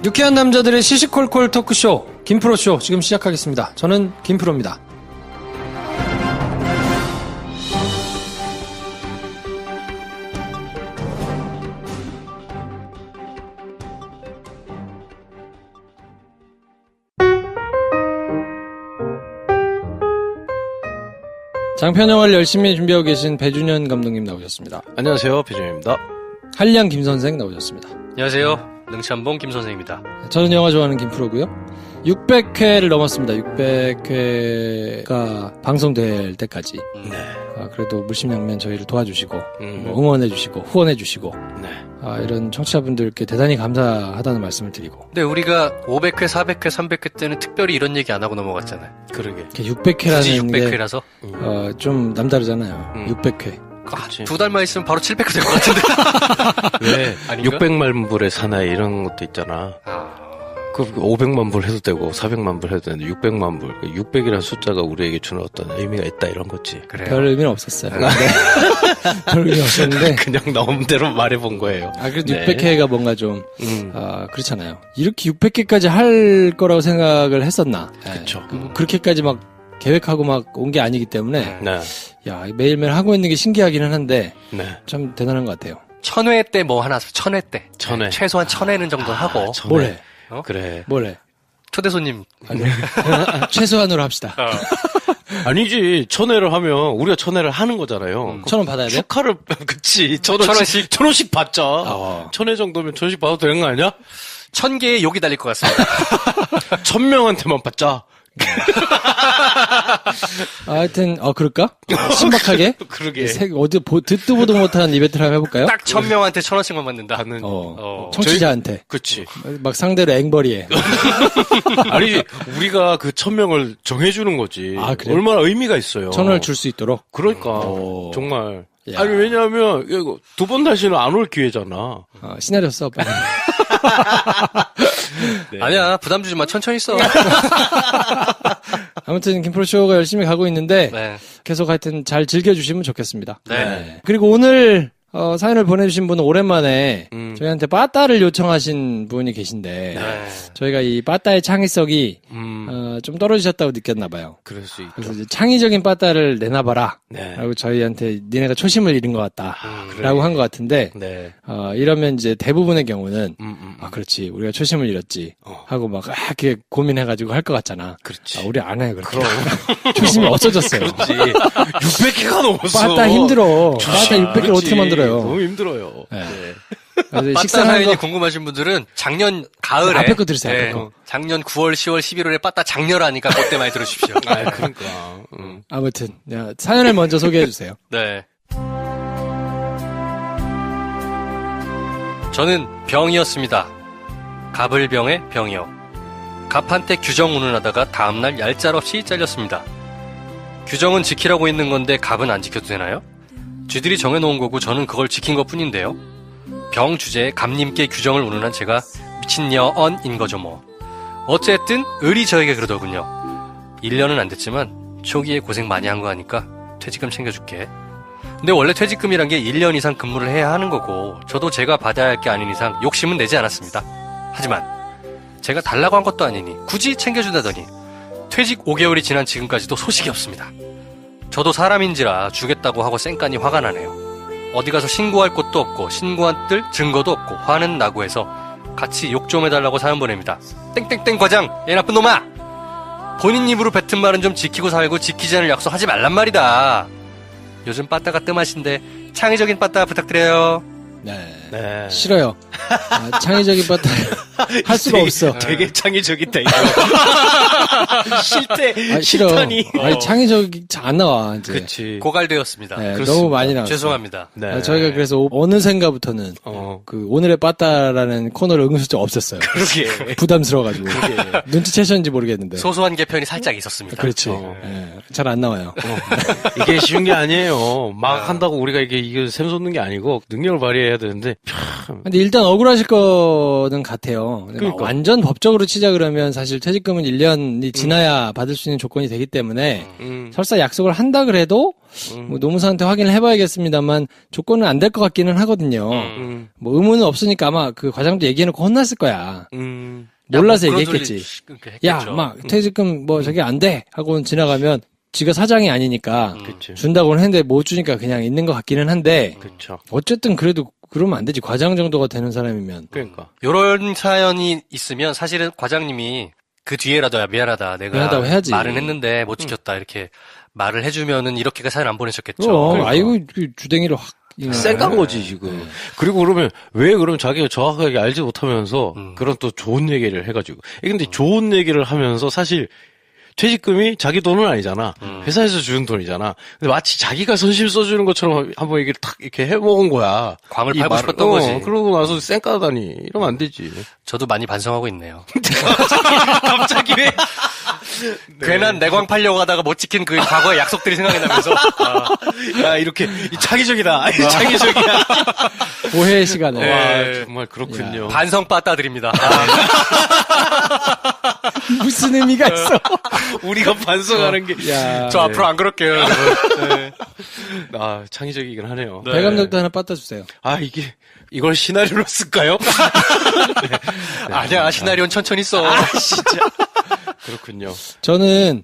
유쾌한 남자들의 시시콜콜 토크쇼 김프로쇼 지금 시작하겠습니다. 저는 김프로입니다. 장편 영화를 열심히 준비하고 계신 배준현 감독님 나오셨습니다. 안녕하세요, 배준현입니다. 한량 김선생 나오셨습니다. 안녕하세요. 능참봉 김선생입니다. 저는 영화 좋아하는 김프로고요. 600회를 넘었습니다. 600회가 방송될 때까지. 네. 그래도 물심양면 저희를 도와주시고 응원해주시고 후원해주시고 이런 청취자분들께 대단히 감사하다는 말씀을 드리고. 근데 우리가 500회, 400회, 300회 때는 특별히 이런 얘기 안 하고 넘어갔잖아요. 그러게. 600회라는 600회라서 좀 남다르잖아요. 600회. 두 달만 있으면 바로 700회 될 것 같은데. 왜? 600만 불의 사나이 이런 것도 있잖아. 그 500만 불 해도 되고 400만 불 해도 되는데 600만 불. 600이라는 숫자가 우리에게 주는 어떤 의미가 있다 이런 거지. 그래요. 별 의미는 없었어요. 별 의미 없었는데 그냥 나온대로 말해본 거예요. 그래도 600회가 뭔가 좀 그렇잖아요. 이렇게 600회까지 할 거라고 생각을 했었나. 그렇죠. 그렇게까지 막 계획하고 막 온 게 아니기 때문에 야 매일매일 하고 있는 게 신기하기는 한데 참 대단한 것 같아요. 1000회 때 뭐 하나 1000회 때 1000회 최소한 1000회는 정도 하고 1000회. 뭘 해? 그래. 뭘 해? 초대 손님 최소한으로 합시다. 아니지. 1000회를 하면 우리가 1000회를 하는 거잖아요. 1000원 받아야 돼? 축하를 그치. 1000원씩 1000원씩 받자. 1000회 정도면 1000원씩 받아도 되는 거 아니야? 1000개의 욕이 달릴 것 같습니다. 1000명한테만 받자. 하여튼 그럴까? 신박하게? 그러게. 어디 듣도 보도 못한 이벤트를 한번 해볼까요? 딱 1000명한테 1000원씩만 받는다. 청취자한테. 그치. 막 상대로 앵벌이에. 아니, 우리가 그 1000명을 정해주는 거지. 그래요? 얼마나 의미가 있어요. 1000원을 줄 수 있도록. 그러니까. 정말. 야. 아니, 왜냐하면, 이거 두 번 다시는 안 올 기회잖아. 시나리오 써, 빨리. 네. 아니야, 부담 주지 마. 천천히 써. 아무튼 김프로쇼가 열심히 가고 있는데 계속 하여튼 잘 즐겨주시면 좋겠습니다. 그리고 오늘 사연을 보내주신 분은 오랜만에 저희한테 빠따를 요청하신 분이 계신데 저희가 이 빠따의 창의성이 좀 떨어지셨다고 느꼈나 봐요. 그럴 수 있죠. 그래서 이제 창의적인 빠따를 내놔봐라 라고 저희한테 니네가 초심을 잃은 것 같다 라고 한 것 같은데 이러면 이제 대부분의 경우는 그렇지 우리가 초심을 잃었지 하고 막 이렇게 고민해가지고 할 것 같잖아. 그렇지. 우리 안 해 그렇게. 초심이 없어졌어요. 그렇지. 600회가 넘었어. 빠따 힘들어. 빠따 600회 어떻게 만들어요? 너무 힘들어요. 빠따 사연이 궁금하신 분들은 작년 가을에 앞에 거 들으세요. 앞에 거. 작년 9월, 10월, 11월에 빠따 장렬하니까 그때 많이 들으십시오. 그러니까. 아무튼 사연을 먼저 소개해 주세요. 네. 저는 병이었습니다. 갑을병의 병이요. 갑한테 규정 운운하다가 다음날 얄짤없이 잘렸습니다. 규정은 지키라고 있는 건데 갑은 안 지켜도 되나요? 쥐들이 정해놓은 거고 저는 그걸 지킨 것뿐인데요. 병 주제에 갑님께 규정을 운운한 제가 미친년인 거죠 뭐. 어쨌든 을이 저에게 그러더군요. 1년은 안 됐지만 초기에 고생 많이 한 거 아니까 퇴직금 챙겨줄게. 근데 원래 퇴직금이란 게 1년 이상 근무를 해야 하는 거고 저도 제가 받아야 할 게 아닌 이상 욕심은 내지 않았습니다. 하지만 제가 달라고 한 것도 아니니 굳이 챙겨준다더니 퇴직 5개월이 지난 지금까지도 소식이 없습니다. 저도 사람인지라 주겠다고 하고 쌩까니 화가 나네요. 어디 가서 신고할 곳도 없고 신고한 뜰 증거도 없고 화는 나고 해서 같이 욕 좀 해달라고 사연 보냅니다. 땡땡땡 과장, 얘 나쁜 놈아! 본인 입으로 뱉은 말은 좀 지키고 살고 지키지 않을 약속 하지 말란 말이다. 요즘 빠따가 뜸하신데 창의적인 빠따 부탁드려요. 네. 싫어요. 창의적인 빠따 할 수가 없어. 되게 창의적이다 이거. 싫대. 싫어. 싫다니. 창의적이 안 나와 이제. 그렇지. 고갈되었습니다. 너무 많이 나왔어요. 죄송합니다. 저희가 그래서 어느샌가부터는 그 오늘의 빠따라는 코너를 은근슬쩍 없앴어요. 그러게. 부담스러워가지고. 눈치채셨는지 모르겠는데. 소소한 개편이 살짝 있었습니다. 그렇지. 잘 안 나와요. 이게 쉬운 게 아니에요. 막 한다고 우리가 이게 샘솟는 게 아니고 능력을 발휘해야 되는데. 근데 일단 억울하실 거는 같아요. 해요. 그러니까. 완전 법적으로 치자 그러면 사실 퇴직금은 1년이 지나야 받을 수 있는 조건이 되기 때문에 설사 약속을 한다 그래도 뭐 노무사한테 확인을 해봐야겠습니다만 조건은 안 될 것 같기는 하거든요. 뭐 의무는 없으니까 아마 그 과장도 얘기해놓고 혼났을 거야. 몰라서 얘기했겠지. 야, 막 퇴직금 뭐 저게 안 돼 하고는 지나가면 지가 사장이 아니니까 준다고는 했는데 못 주니까 그냥 있는 것 같기는 한데 어쨌든 그래도 그러면 안 되지. 과장 정도가 되는 사람이면. 그러니까. 요런 사연이 있으면 사실은 과장님이 그 뒤에라도 야 미안하다. 내가 미안하다고 해야지. 말은 했는데 못 지켰다. 이렇게 말을 해주면은 이렇게가 사연 안 보내셨겠죠. 그러니까. 아이고 그 주댕이를 확 쌩깐 거지 지금. 그리고 그러면 그럼 자기가 정확하게 알지 못하면서 그런 또 좋은 얘기를 해가지고. 근데 좋은 얘기를 하면서 사실 퇴직금이 자기 돈은 아니잖아. 회사에서 주는 돈이잖아. 근데 마치 자기가 선심 써주는 것처럼 한번 얘기를 탁 이렇게 해먹은 거야. 광을 팔고 싶었던 거지. 그러고 나서 쌩까다니. 이러면 안 되지. 저도 많이 반성하고 있네요. 갑자기 왜? 괜한 내광 팔려고 하다가 못 지킨 그 과거의 약속들이 생각이 나면서. 야, 이렇게, 창의적이다. 창의적이야. 오해의 시간에. 와, 정말 그렇군요. 야, 반성 빠따 드립니다. 무슨 의미가 있어? 우리가 반성하는 게. 야, 저 앞으로 안 그럴게요. 네. 창의적이긴 하네요. 배 감독도 하나 빠따 주세요. 이걸 시나리오로 쓸까요? 네. 아니야, 시나리오는 천천히 써. 진짜. 그렇군요. 저는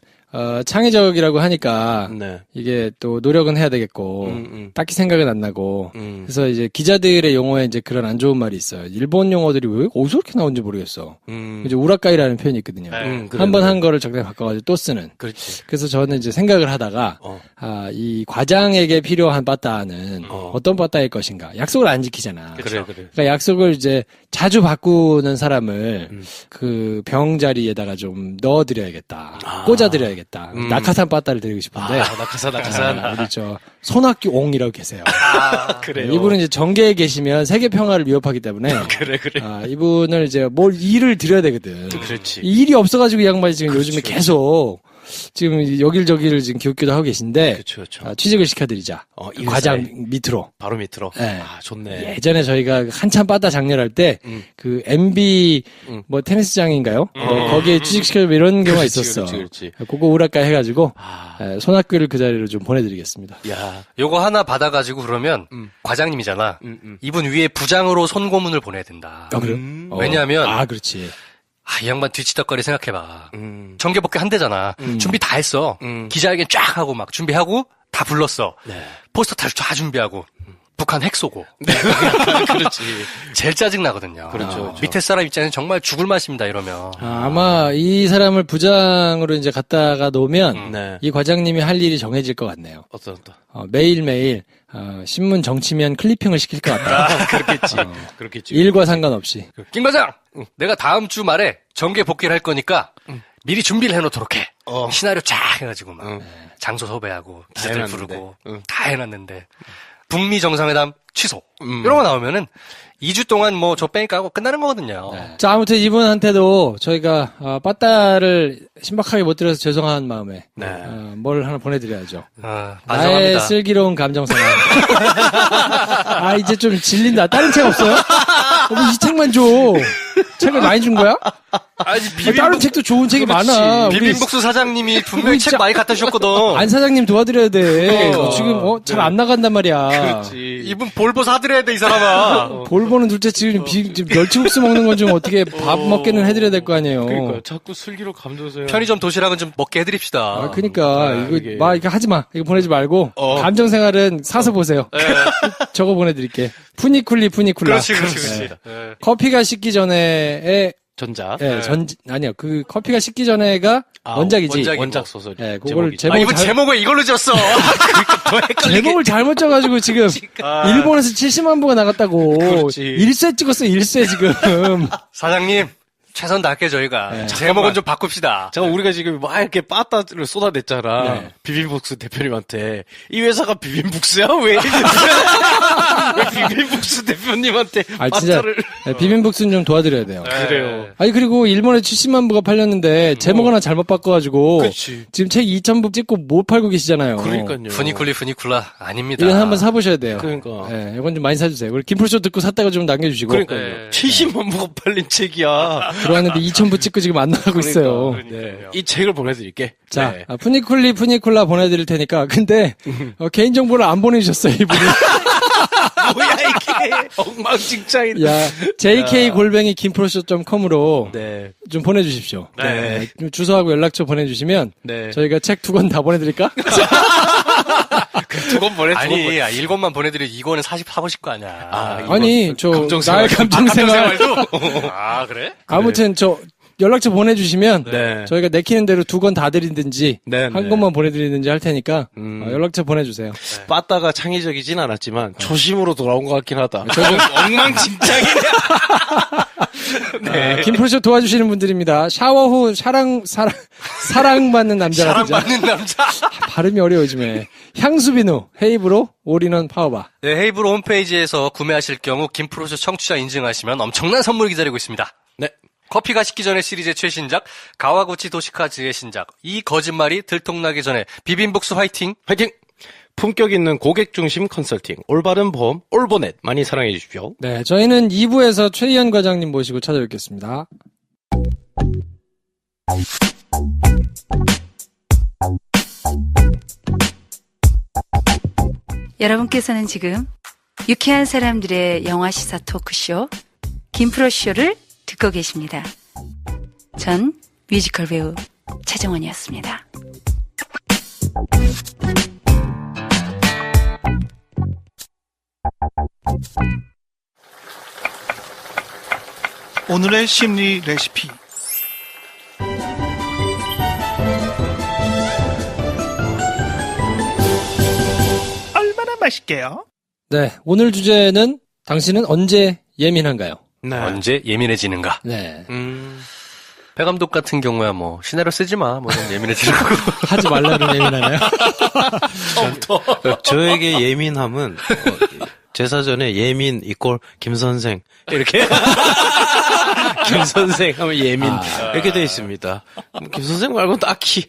창의적이라고 하니까 네. 이게 또 노력은 해야 되겠고 딱히 생각은 안 나고 그래서 이제 기자들의 용어에 이제 그런 안 좋은 말이 있어요. 일본 용어들이 왜 어디서 이렇게 나온지 모르겠어. 이제 우라카이라는 표현이 있거든요. 한 번 한 거를 적당히 바꿔가지고 또 쓰는. 그렇지. 그래서 저는 이제 생각을 하다가 이 과장에게 필요한 빠따는 어떤 빠따일 것인가. 약속을 안 지키잖아. 그래. 그러니까 약속을 이제 자주 바꾸는 사람을 그 병 자리에다가 좀 넣어드려야겠다. 꽂아드려야겠다. 낙하산 빠따를 드리고 싶은데. 낙하산. 우리 저 손학규 옹이라고 계세요. 그래요. 이분은 이제 정계에 계시면 세계 평화를 위협하기 때문에. 그래. 이분을 이제 뭘 일을 드려야 되거든. 그렇지. 일이 없어가지고 이 양반이 지금 요즘에 계속 지금 여길저기를 지금 기웃기웃 하고 계신데. 그렇죠. 취직을 시켜드리자. 과장 밑으로. 바로 밑으로. 네. 좋네. 예전에 저희가 한참 빠따 장렬할 때 그 MB 뭐 테니스장인가요? 거기에 취직시켜주면 이런 경우가 있었어. 그렇지. 그거 우라카 해가지고 손학규를 그 자리로 좀 보내드리겠습니다. 야, 요거 하나 받아가지고 그러면 과장님이잖아. 이분 위에 부장으로 손고문을 보내야 된다. 그래요? 왜냐하면 그렇지. 이 양반 뒤치덕거리 생각해봐. 정계복귀 한대잖아. 준비 다 했어. 기자회견 쫙 하고 막 준비하고 다 불렀어. 네. 포스터 다 준비하고 북한 핵 쏘고. 그렇지. 제일 짜증 나거든요. 그렇죠. 밑에 사람 입장에서 정말 죽을 맛입니다. 이러면. 아마 이 사람을 부장으로 이제 갖다가 놓으면 네. 이 과장님이 할 일이 정해질 것 같네요. 어떤 매일매일 신문 정치면 클리핑을 시킬 것 같다. 그렇겠지. 일과 상관없이. 김 과장, 내가 다음 주 말에 정계 복귀를 할 거니까 미리 준비를 해놓도록 해. 시나리오 쫙 해가지고 막 장소 섭외하고 기자들 부르고 다 해놨는데 북미 정상회담 취소 이런 거 나오면은 2주 동안 뭐 저 뺑 까고 끝나는 거거든요. 네. 자, 아무튼 이분한테도 저희가 빠따를 신박하게 못 드려서 죄송한 마음에 뭘 하나 보내드려야죠. 나의 반성합니다. 슬기로운 감정생활. 이제 좀 질린다. 다른 책 없어요? 이 책만 줘. 책을 많이 준 거야? 다른 책도 좋은 책이 많아. 비빔국수 사장님이 분명히 책 많이 갖다 주셨거든. 안 사장님 도와드려야 돼. 지금 잘 안 나간단 말이야. 그렇지. 이분 볼보 사드려야 돼, 이 사람아. 볼보는 둘째 지금 멸치국수 먹는 건 좀 어떻게 밥 먹게는 해드려야 될 거 아니에요. 그러니까 자꾸 슬기로 감정서요. 편의점 도시락은 좀 먹게 해드립시다. 그러니까 이거 하지 마. 이거 보내지 말고 감정생활은 사서 보세요. 저거 보내드릴게. 푸니쿨라. 그렇지. 커피가 식기 전에의 전작. 아니요. 그 커피가 식기 전에가 원작이지. 원작 소설. 그걸 이분 제목을 이걸로 지었어. 제목을 잘못 쪄가지고 지금 일본에서 70만 부가 나갔다고. 그렇지. 1쇄 찍었어. 1쇄 지금. 사장님 최선 다할게 저희가. 네. 제목은 좀 바꿉시다. 잠깐 우리가 지금 막 이렇게 빠따를 쏟아냈잖아. 네. 비빔국수 대표님한테. 이 회사가 비빔국수야? 왜? 왜 비빔국수 대표님한테 진짜 빠따를. 네, 비빔국수는 좀 도와드려야 돼요. 그래요. 아니 그리고 일본에 70만 부가 팔렸는데 제목 하나 잘못 바꿔가지고 그치. 지금 책 2,000부 찍고 못 팔고 계시잖아요. 그러니까요. 푸니쿨라 아닙니다. 이건 한번 사보셔야 돼요. 그러니까. 네, 이건 좀 많이 사주세요. 그리고 김프로쇼 듣고 샀다가 좀 남겨주시고. 그러니까요. 네. 70만 부가 팔린 책이야. 들어왔는데 2,000부 찍고 지금 안 나가고 있어요. 네. 이 책을 보내드릴게. 자, 네. 푸니쿨라 보내드릴 테니까. 근데 개인정보를 안 보내주셨어요, 이분이. 뭐야 이게 엉망진창이네. 야, jk@김프로쇼.com으로 네. 좀 보내주십시오. 네. 좀 주소하고 연락처 보내주시면 네. 저희가 책 2권 다 보내드릴까? 두 권 보내. 아니, 1권만 보내드려. 2권은 사보실 거 아니야. 아니, 저 감정생활. 나의 감정생활. 아, 그래? 아무튼 저 연락처 보내주시면 네. 저희가 내키는 대로 2권 다 드리든지 네, 한 네. 권만 보내드리든지 할 테니까 연락처 보내주세요. 빠따가 창의적이진 않았지만 초심으로 돌아온 것 같긴 하다. 엉망진창이네. 네. 김프로쇼 도와주시는 분들입니다. 샤워 후 사랑받는 남자가 사랑받는 남자. 발음이 어려워 요즘에. 향수비누 헤이브로 올인원 파워바. 네, 헤이브로 홈페이지에서 구매하실 경우 김프로쇼 청취자 인증하시면 엄청난 선물이 기다리고 있습니다. 네. 커피가 식기 전에 시리즈의 최신작 가와구치 도시카즈의 신작 이 거짓말이 들통나기 전에 비빔국수 화이팅. 화이팅! 품격 있는 고객 중심 컨설팅, 올바른 보험, 올보넷 많이 사랑해 주십시오. 네, 저희는 2부에서 최희연 과장님 모시고 찾아뵙겠습니다. 여러분께서는 지금 유쾌한 사람들의 영화 시사 토크쇼 김프로쇼를 듣고 계십니다. 전 뮤지컬 배우 최정원이었습니다. 오늘의 심리 레시피. 얼마나 맛있게요? 네, 오늘 주제는 당신은 언제 예민한가요? 네. 언제 예민해지는가? 네, 배 감독 같은 경우야 뭐 시나리오 쓰지 마. 뭐 이런 예민해지는 거. 하지 말라는 예민하나요? 저에게 예민함은 제 사전에 예민 이꼴 김선생 이렇게 김선생 하면 예민 이렇게 돼 있습니다. 김선생 말고 딱히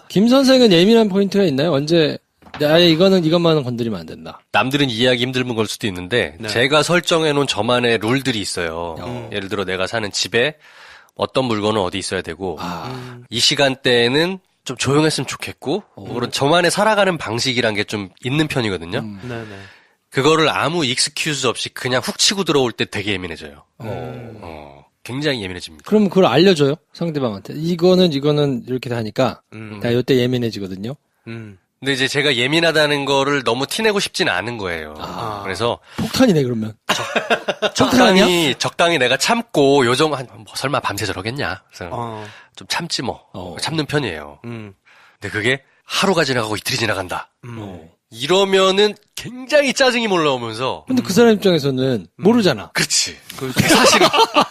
김 선생은 예민한 포인트가 있나요? 언제 아예 이것만은 건드리면 안 된다. 남들은 이해하기 힘든 걸 수도 있는데 네. 제가 설정해놓은 저만의 룰들이 있어요. 예를 들어 내가 사는 집에 어떤 물건은 어디 있어야 되고 이 시간대에는 좀 조용했으면 좋겠고 그런 저만의 살아가는 방식이란 게 좀 있는 편이거든요. 네네. 그거를 아무 익스큐즈 없이 그냥 훅 치고 들어올 때 되게 예민해져요. 굉장히 예민해집니다. 그럼 그걸 알려줘요? 상대방한테. 이거는 이렇게 하니까 나 이때 예민해지거든요. 근데 이제 제가 예민하다는 거를 너무 티내고 싶진 않은 거예요. 그래서 폭탄이네 그러면. 적당히 내가 참고 요정 뭐 설마 밤새 저러겠냐. 그래서 좀 참지 뭐. 참는 편이에요. 근데 그게 하루가 지나가고 이틀이 지나간다. 이러면은 굉장히 짜증이 몰라오면서. 근데 그 사람 입장에서는 모르잖아. 그렇지. 사실은.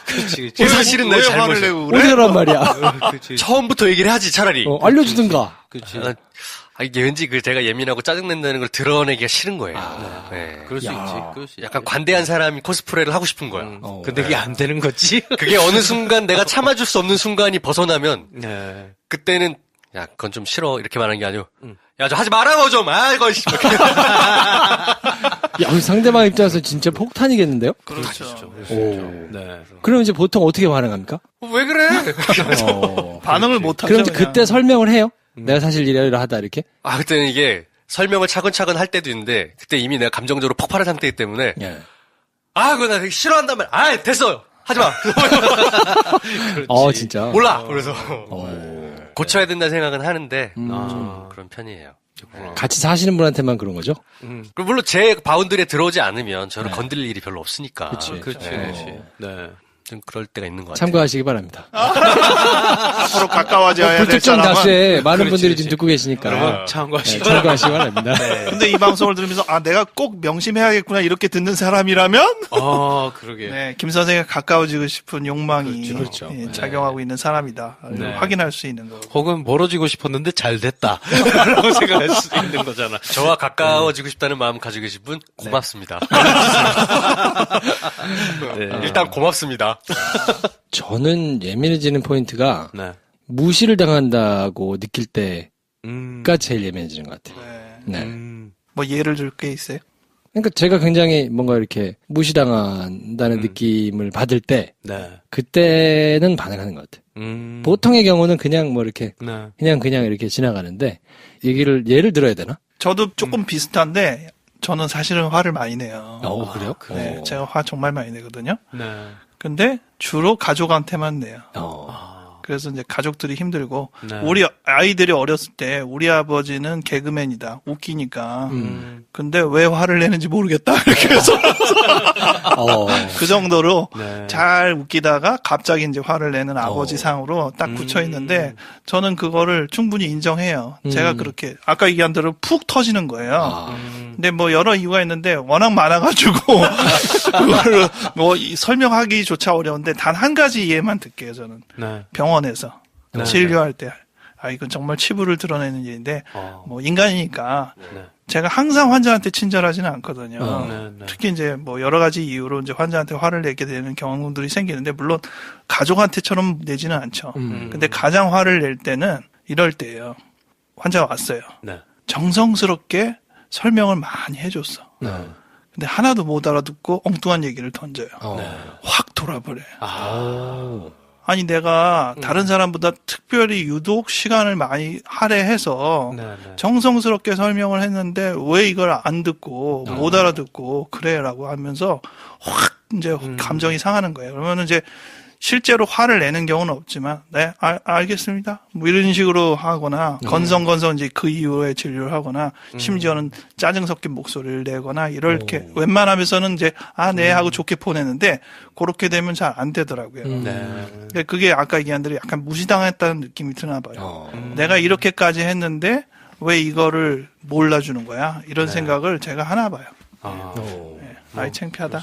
그렇지. 사실은 내 잘못이야. 어디 가란 말이야. 처음부터 얘기를 하지 차라리. 알려주든가. 그렇지. 이게 왠지 제가 예민하고 짜증낸다는 걸 드러내기가 싫은 거예요. 네. 그럴 수 있지. 약간 관대한 사람이 코스프레를 하고 싶은 거야. 근데 그게 안 되는 거지. 그게 어느 순간 내가 참아줄 수 없는 순간이 벗어나면 네. 그때는 야 그건 좀 싫어 이렇게 말하는 게 아니고 야 좀 하지 말라고 좀 이거 야, 우리 상대방 입장에서 진짜 폭탄이겠는데요? 그렇죠. 네. 그럼 이제 보통 어떻게 반응합니까? 왜 그래? 반응을 못 하죠. 그럼 이제 그때 설명을 해요? 내가 사실 이러이러하다 이렇게? 그때는 이게 설명을 차근차근 할 때도 있는데 그때 이미 내가 감정적으로 폭발한 상태이기 때문에 예. 그거 나 되게 싫어한단 말이야. 됐어. 하지 마. 진짜. 몰라. 그래서 고쳐야 된다는 생각은 하는데 좀 그런 편이에요. 같이 사시는 분한테만 그런 거죠? 그리고 물론 제 바운드리에 들어오지 않으면 저를 건드릴 일이 별로 없으니까. 그치. 그렇지. 네. 네. 좀 그럴 때가 있는 것 같아요. 참고하시기 바랍니다. 앞으로 가까워져야 될 불특정 사람은. 다수의 많은 그렇지, 분들이 그렇지. 지금 듣고 계시니까. 여러분 참고하시기 참고하시기 바랍니다. 근데 이 방송을 들으면서 내가 꼭 명심해야겠구나 이렇게 듣는 사람이라면 그러게. 네, 김 선생에 가까워지고 싶은 욕망이 그렇죠. 예, 작용하고 있는 사람이다. 네. 확인할 수 있는 거. 혹은 멀어지고 싶었는데 잘 됐다. 라고 생각할 수도 있는 거잖아. 저와 가까워지고 싶다는 마음 가지고 계신 분 고맙습니다. 네. 일단 고맙습니다. 저는 예민해지는 포인트가 네. 무시를 당한다고 느낄 때가 음. 제일 예민해지는 것 같아요. 네. 네. 뭐 예를 들 게 있어요? 그러니까 제가 굉장히 뭔가 이렇게 무시당한다는 느낌을 받을 때 네. 그때는 반응하는 것 같아요. 보통의 경우는 그냥 뭐 이렇게 네. 그냥 이렇게 지나가는데 예를 들어야 되나? 저도 조금 비슷한데 저는 사실은 화를 많이 내요. 그래요? 네, 제가 화 정말 많이 내거든요. 네. 근데 주로 가족한테만 내요. 어. 그래서 이제 가족들이 힘들고 네. 우리 아이들이 어렸을 때 우리 아버지는 개그맨이다. 웃기니까. 근데 왜 화를 내는지 모르겠다. 이렇게 해서 그 정도로 네. 잘 웃기다가 갑자기 이제 화를 내는 아버지 상으로 딱 굳혀 있는데 저는 그거를 충분히 인정해요. 제가 그렇게 아까 얘기한 대로 푹 터지는 거예요. 근데 뭐 여러 이유가 있는데 워낙 많아가지고 그거를 뭐 설명하기조차 어려운데 단 한 가지 이해만 듣게요. 저는 네. 병원에서 네. 진료할 때 이건 정말 치부를 드러내는 일인데 뭐 인간이니까 네. 제가 항상 환자한테 친절하지는 않거든요. 네, 네. 특히 이제 뭐 여러 가지 이유로 이제 환자한테 화를 내게 되는 경우들이 생기는데 물론 가족한테처럼 내지는 않죠. 근데 가장 화를 낼 때는 이럴 때예요. 환자가 왔어요. 네. 정성스럽게 설명을 많이 해줬어. 네. 근데 하나도 못 알아듣고 엉뚱한 얘기를 던져요. 확 돌아버려요. 아니 내가 다른 사람보다 특별히 유독 시간을 많이 할애해서 네, 네. 정성스럽게 설명을 했는데 왜 이걸 안 듣고 못 알아듣고 그래라고 하면서 확 이제 감정이 상하는 거예요. 그러면 이제 실제로 화를 내는 경우는 없지만 네 알겠습니다. 뭐 이런 식으로 하거나 건성건성 이제 그 이후에 진료를 하거나 심지어는 짜증 섞인 목소리를 내거나 이렇게 웬만하면서는 이제 네 하고 좋게 보내는데 그렇게 되면 잘 안 되더라고요. 근데 그게 아까 얘기한 대로 약간 무시당했다는 느낌이 드나 봐요. 내가 이렇게까지 했는데 왜 이거를 몰라주는 거야? 이런 생각을 제가 하나 봐요. 아이 창피하다.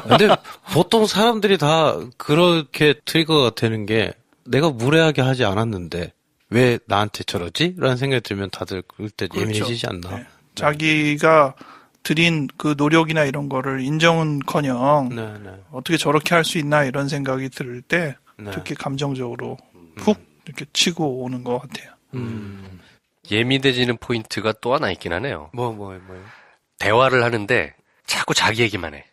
근데 보통 사람들이 다 그렇게 트리거가 되는 게 내가 무례하게 하지 않았는데 왜 나한테 저러지? 라는 생각이 들면 다들 그때 그렇죠. 예민해지지 않나? 네. 자기가 들인 그 노력이나 이런 거를 인정은커녕 네, 네. 어떻게 저렇게 할 수 있나 이런 생각이 들 때 네. 특히 감정적으로 푹 이렇게 치고 오는 것 같아요. 예민해지는 포인트가 또 하나 있긴 하네요. 뭐요? 대화를 하는데 자꾸 자기 얘기만 해.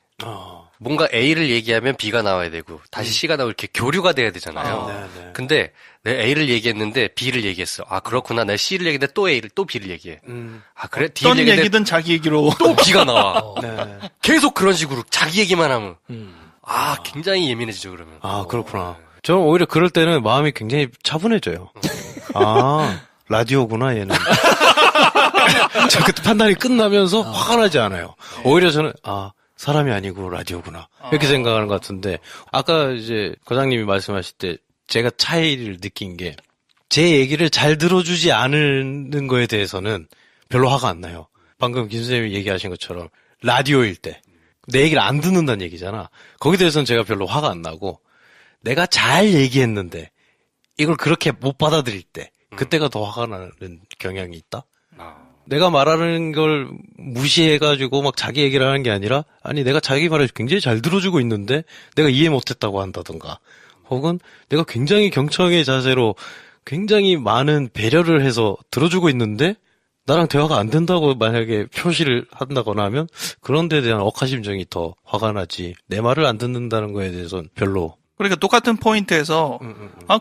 뭔가 A를 얘기하면 B가 나와야 되고 다시 C가 나오고 이렇게 교류가 돼야 되잖아요. 네. 근데 내가 A를 얘기했는데 B를 얘기했어. 그렇구나. 내가 C를 얘기했는데 또 A를 또 B를 얘기해. 그래? D를 어떤 얘기했는데 얘기든 자기 얘기로 또 B가 나와. 네. 계속 그런 식으로 자기 얘기만 하면 굉장히 예민해지죠 그러면. 그렇구나. 저는 오히려 그럴 때는 마음이 굉장히 차분해져요. 라디오구나 얘는. 저 그때 판단이 끝나면서 화가 나지 않아요. 오히려 저는 사람이 아니고 라디오구나 이렇게 생각하는 것 같은데 아까 이제 과장님이 말씀하실 때 제가 차이를 느낀 게 제 얘기를 잘 들어주지 않는 거에 대해서는 별로 화가 안 나요. 방금 김 선생님이 얘기하신 것처럼 라디오일 때 내 얘기를 안 듣는다는 얘기잖아. 거기에 대해서는 제가 별로 화가 안 나고 내가 잘 얘기했는데 이걸 그렇게 못 받아들일 때 그때가 더 화가 나는 경향이 있다. 내가 말하는 걸 무시해가지고 막 자기 얘기를 하는 게 아니라 아니 내가 자기 말을 굉장히 잘 들어주고 있는데 내가 이해 못했다고 한다던가 혹은 내가 굉장히 경청의 자세로 굉장히 많은 배려를 해서 들어주고 있는데 나랑 대화가 안 된다고 만약에 표시를 한다거나 하면 그런 데에 대한 억하심정이 더 화가 나지 내 말을 안 듣는다는 거에 대해서는 별로. 그러니까 똑같은 포인트에서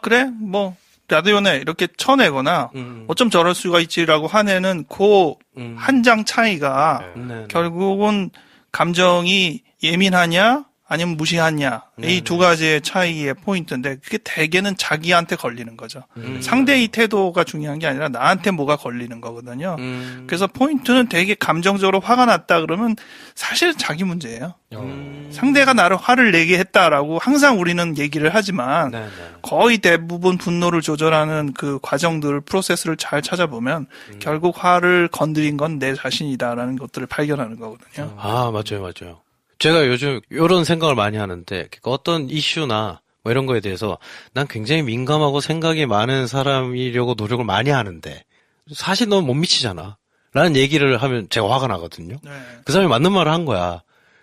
그래 뭐 라디오네 이렇게 쳐내거나 어쩜 저럴 수가 있지라고 하내는 그 한 장 차이가 결국은 감정이 예민하냐 아니면 무시하냐. 이 두 가지의 차이의 포인트인데 그게 대개는 자기한테 걸리는 거죠. 상대의 태도가 중요한 게 아니라 나한테 뭐가 걸리는 거거든요. 그래서 포인트는 되게 감정적으로 화가 났다 그러면 사실 자기 문제예요. 상대가 나를 화를 내게 했다라고 항상 우리는 얘기를 하지만 거의 대부분 분노를 조절하는 그 과정들, 프로세스를 잘 찾아보면 결국 화를 건드린 건 내 자신이다라는 것들을 발견하는 거거든요. 아, 맞아요. 제가 요즘 이런 생각을 많이 하는데 어떤 이슈나 뭐 이런 거에 대해서 난 굉장히 민감하고 생각이 많은 사람이려고 노력을 많이 하는데 사실 넌 못 미치잖아 라는 얘기를 하면 제가 화가 나거든요. 네. 그 사람이 맞는 말을 한 거야.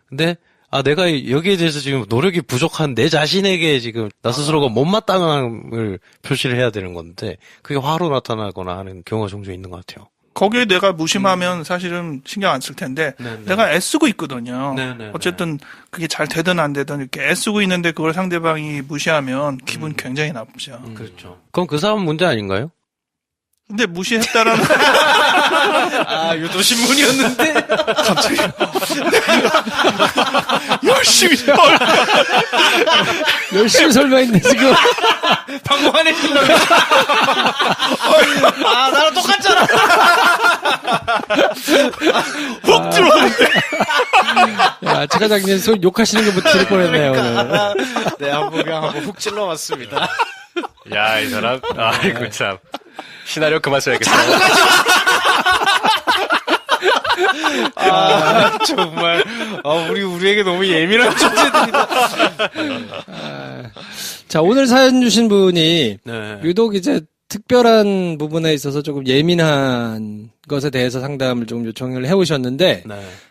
근데 내가 여기에 대해서 지금 노력이 부족한 내 자신에게 지금 나 스스로가 못마땅함을 표시를 해야 되는 건데 그게 화로 나타나거나 하는 경우가 종종 있는 것 같아요. 거기에 내가 무심하면 사실은 신경 안 쓸 텐데 내가 애쓰고 있거든요. 어쨌든 그게 잘 되든 안 되든 이렇게 애쓰고 있는데 그걸 상대방이 무시하면 기분 굉장히 나쁘죠. 그렇죠. 그럼 그 사람 문제 아닌가요? 근데 무시했다라는 유도신문이었는데 갑자기 열심히 설명했네 지금. 방금 화냈습니다. 나랑 똑같잖아. 훅 들어오는데. 야, 최 과장님 손 욕하시는 거부터 들을 뻔했네요 오늘. 네, 한번 훅 찔러봤습니다. 야, 이 사람. 아이고 참. 시나리오 그만 써야겠어. 정말. 우리에게 너무 예민한 존재들이다. 자, 오늘 사연 주신 분이 유독 이제 특별한 부분에 있어서 조금 예민한 것에 대해서 상담을 좀 요청을 해오셨는데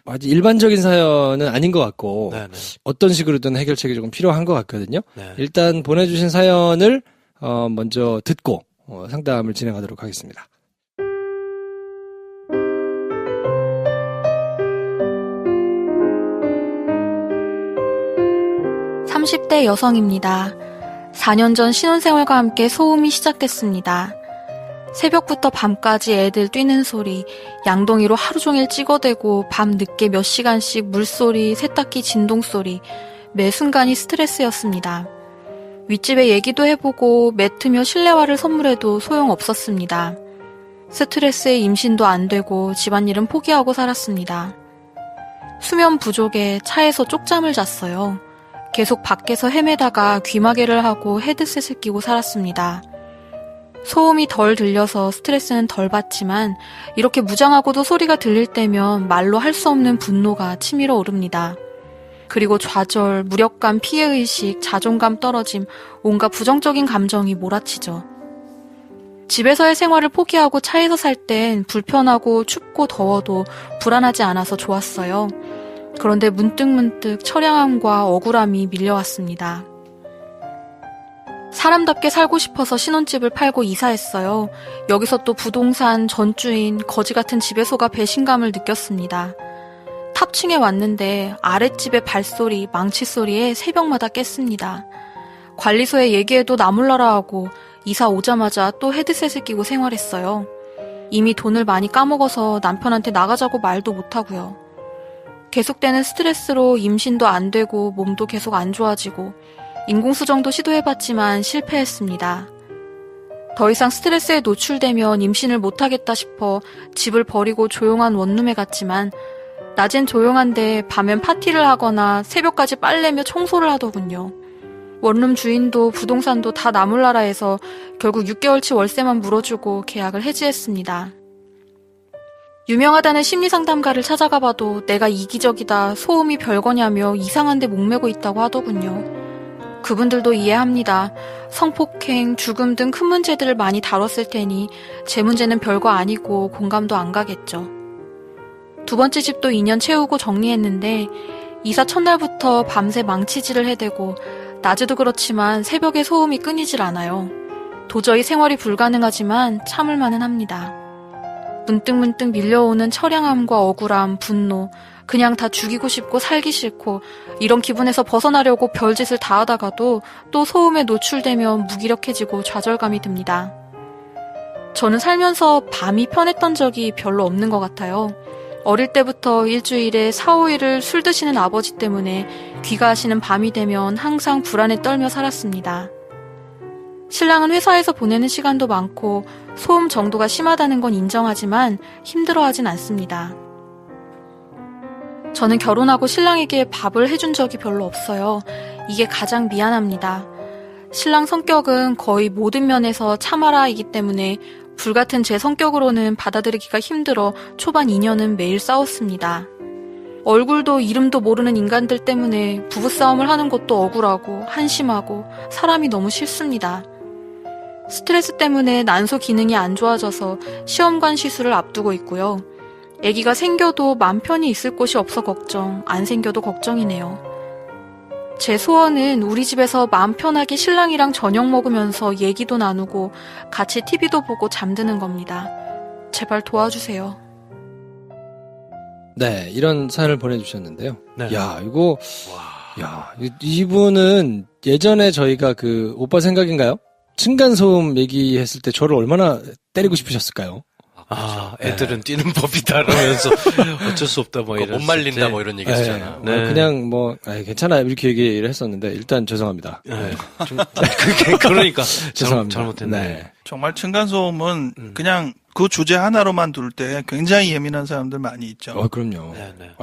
아주 일반적인 사연은 아닌 것 같고 어떤 식으로든 해결책이 조금 필요한 것 같거든요. 일단 보내주신 사연을 먼저 듣고 상담을 진행하도록 하겠습니다. 30대 여성입니다. 4년 전 신혼생활과 함께 소음이 시작됐습니다. 새벽부터 밤까지 애들 뛰는 소리, 양동이로 하루 종일 찍어대고 밤 늦게 몇 시간씩 물소리, 세탁기 진동소리, 매 순간이 스트레스였습니다. 윗집에 얘기도 해보고 매트며 실내화를 선물해도 소용없었습니다. 스트레스에 임신도 안 되고 집안일은 포기하고 살았습니다. 수면 부족에 차에서 쪽잠을 잤어요. 계속 밖에서 헤매다가 귀마개를 하고 헤드셋을 끼고 살았습니다. 소음이 덜 들려서 스트레스는 덜 받지만 이렇게 무장하고도 소리가 들릴 때면 말로 할 수 없는 분노가 치밀어 오릅니다. 그리고 좌절, 무력감, 피해의식, 자존감 떨어짐, 온갖 부정적인 감정이 몰아치죠. 집에서의 생활을 포기하고 차에서 살 땐 불편하고 춥고 더워도 불안하지 않아서 좋았어요. 그런데 문득문득 처량함과 억울함이 밀려왔습니다. 사람답게 살고 싶어서 신혼집을 팔고 이사했어요. 여기서 또 부동산, 전주인, 거지 같은 지배소가 배신감을 느꼈습니다. 탑층에 왔는데 아랫집의 발소리, 망치소리에 새벽마다 깼습니다. 관리소에 얘기해도 나몰라라 하고 이사 오자마자 또 헤드셋을 끼고 생활했어요. 이미 돈을 많이 까먹어서 남편한테 나가자고 말도 못하고요. 계속되는 스트레스로 임신도 안 되고 몸도 계속 안 좋아지고 인공수정도 시도해봤지만 실패했습니다. 더 이상 스트레스에 노출되면 임신을 못하겠다 싶어 집을 버리고 조용한 원룸에 갔지만 낮엔 조용한데 밤엔 파티를 하거나 새벽까지 빨래며 청소를 하더군요. 원룸 주인도 부동산도 다 나몰라라 해서 결국 6개월치 월세만 물어주고 계약을 해지했습니다. 유명하다는 심리상담가를 찾아가 봐도 내가 이기적이다, 소음이 별거냐며 이상한 데 목매고 있다고 하더군요. 그분들도 이해합니다. 성폭행, 죽음 등 큰 문제들을 많이 다뤘을 테니 제 문제는 별거 아니고 공감도 안 가겠죠. 두 번째 집도 2년 채우고 정리했는데 이사 첫날부터 밤새 망치질을 해대고 낮에도 그렇지만 새벽에 소음이 끊이질 않아요. 도저히 생활이 불가능하지만 참을만은 합니다. 문득문득 밀려오는 처량함과 억울함, 분노, 그냥 다 죽이고 싶고 살기 싫고 이런 기분에서 벗어나려고 별짓을 다 하다가도 또 소음에 노출되면 무기력해지고 좌절감이 듭니다. 저는 살면서 밤이 편했던 적이 별로 없는 것 같아요. 어릴 때부터 일주일에 4, 5일을 술 드시는 아버지 때문에 귀가하시는 밤이 되면 항상 불안에 떨며 살았습니다. 신랑은 회사에서 보내는 시간도 많고 소음 정도가 심하다는 건 인정하지만 힘들어하진 않습니다. 저는 결혼하고 신랑에게 밥을 해준 적이 별로 없어요. 이게 가장 미안합니다. 신랑 성격은 거의 모든 면에서 참아라이기 때문에 불같은 제 성격으로는 받아들이기가 힘들어 초반 2년은 매일 싸웠습니다. 얼굴도 이름도 모르는 인간들 때문에 부부싸움을 하는 것도 억울하고 한심하고 사람이 너무 싫습니다. 스트레스 때문에 난소 기능이 안 좋아져서 시험관 시술을 앞두고 있고요. 아기가 생겨도 맘 편히 있을 곳이 없어 걱정, 안 생겨도 걱정이네요. 제 소원은 우리 집에서 마음 편하게 신랑이랑 저녁 먹으면서 얘기도 나누고 같이 TV도 보고 잠드는 겁니다. 제발 도와주세요. 네, 이런 사연을 보내주셨는데요. 네. 야, 이거, 야, 이분은 예전에 저희가 그 오빠 생각인가요? 층간소음 얘기했을 때 저를 얼마나 때리고 싶으셨을까요? 애들은 뛰는 법이다, 이러면서 어쩔 수 없다, 뭐, 못 말린다, 뭐, 이런 얘기 했잖아. 네. 그냥 뭐, 괜찮아요. 이렇게 얘기를 했었는데, 일단 죄송합니다. 그러니까. 죄송합니다. 잘못했네. 네. 정말 층간소음은 그냥 그 주제 하나로만 둘 때 굉장히 예민한 사람들 많이 있죠. 그럼요.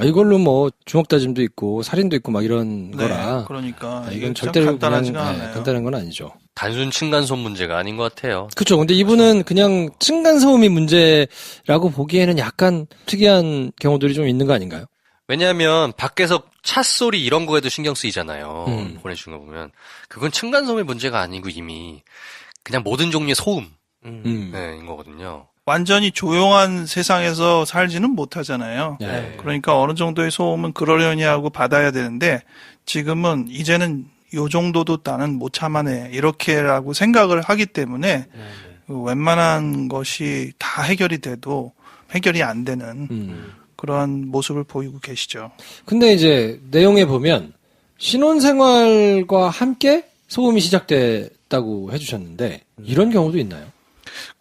이걸로 뭐, 주먹 다짐도 있고, 살인도 있고, 막 이런 거라. 그러니까. 이건 절대로 간단하지가 그냥, 않아요. 간단한 건 아니죠. 단순 층간소음 문제가 아닌 것 같아요. 그렇죠. 근데 이분은 그냥 층간소음이 문제라고 보기에는 약간 특이한 경우들이 좀 있는 거 아닌가요? 왜냐하면 밖에서 차 소리 이런 거에도 신경 쓰이잖아요. 보내주는 거 보면 그건 층간소음의 문제가 아니고 이미 그냥 모든 종류의 소음 인 거거든요. 완전히 조용한 세상에서 살지는 못하잖아요. 네. 그러니까 어느 정도의 소음은 그러려니 하고 받아야 되는데 지금은 이제는 요 정도도 나는 못 참아내 이렇게라고 생각을 하기 때문에 웬만한 것이 다 해결이 돼도 해결이 안 되는 그런 모습을 보이고 계시죠. 근데 이제 내용에 보면 신혼생활과 함께 소음이 시작됐다고 해주셨는데 이런 경우도 있나요?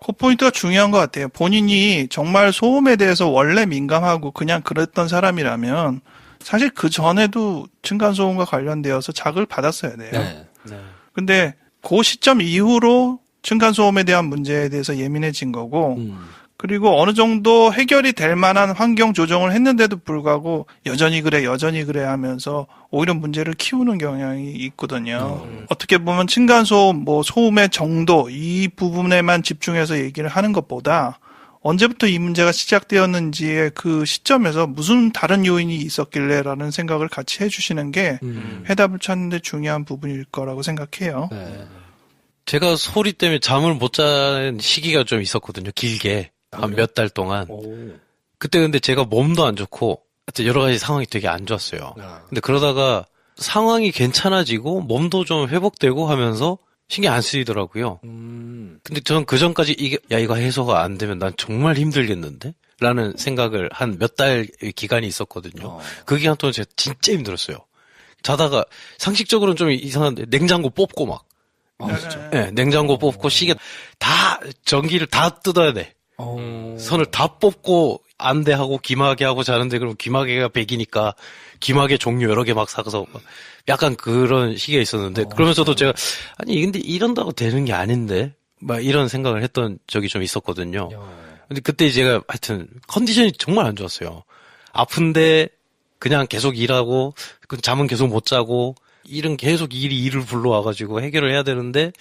그 포인트가 중요한 것 같아요. 본인이 정말 소음에 대해서 원래 민감하고 그냥 그랬던 사람이라면 사실 그 전에도 층간소음과 관련되어서 자극을 받았어야 돼요. 네. 근데 그 시점 이후로 층간소음에 대한 문제에 대해서 예민해진 거고 그리고 어느 정도 해결이 될 만한 환경 조정을 했는데도 불구하고 여전히 그래 하면서 오히려 문제를 키우는 경향이 있거든요. 어떻게 보면 층간소음, 뭐 소음의 정도 이 부분에만 집중해서 얘기를 하는 것보다 언제부터 이 문제가 시작되었는지의 그 시점에서 무슨 다른 요인이 있었길래라는 생각을 같이 해주시는 게 해답을 찾는 데 중요한 부분일 거라고 생각해요. 네. 제가 소리 때문에 잠을 못 자는 시기가 좀 있었거든요. 길게. 한 몇 달 동안. 그때 근데 제가 몸도 안 좋고 하여튼 여러 가지 상황이 되게 안 좋았어요. 근데 그러다가 상황이 괜찮아지고 몸도 좀 회복되고 하면서 신경 안 쓰이더라고요. 근데 저는 그 전까지 이거 해소가 안 되면 난 정말 힘들겠는데? 라는 생각을 한 몇 달 기간이 있었거든요. 그 기간 동안 제가 진짜 힘들었어요. 자다가 상식적으로는 좀 이상한데 냉장고 뽑고 막. 네, 냉장고 뽑고 시계 다 전기를 다 뜯어야 돼. 선을 다 뽑고 안 돼 하고 귀마개 하고 자는데 그럼 귀마개가 100이니까 귀마개 종류 여러 개 막 사서 약간 그런 시기가 있었는데 그러면서도 제가 아니 근데 이런다고 되는 게 아닌데 막 이런 생각을 했던 적이 좀 있었거든요. 근데 그때 제가 하여튼 컨디션이 정말 안 좋았어요. 아픈데 그냥 계속 일하고 잠은 계속 못 자고 일은 계속 일을 불러와가지고 해결을 해야 되는데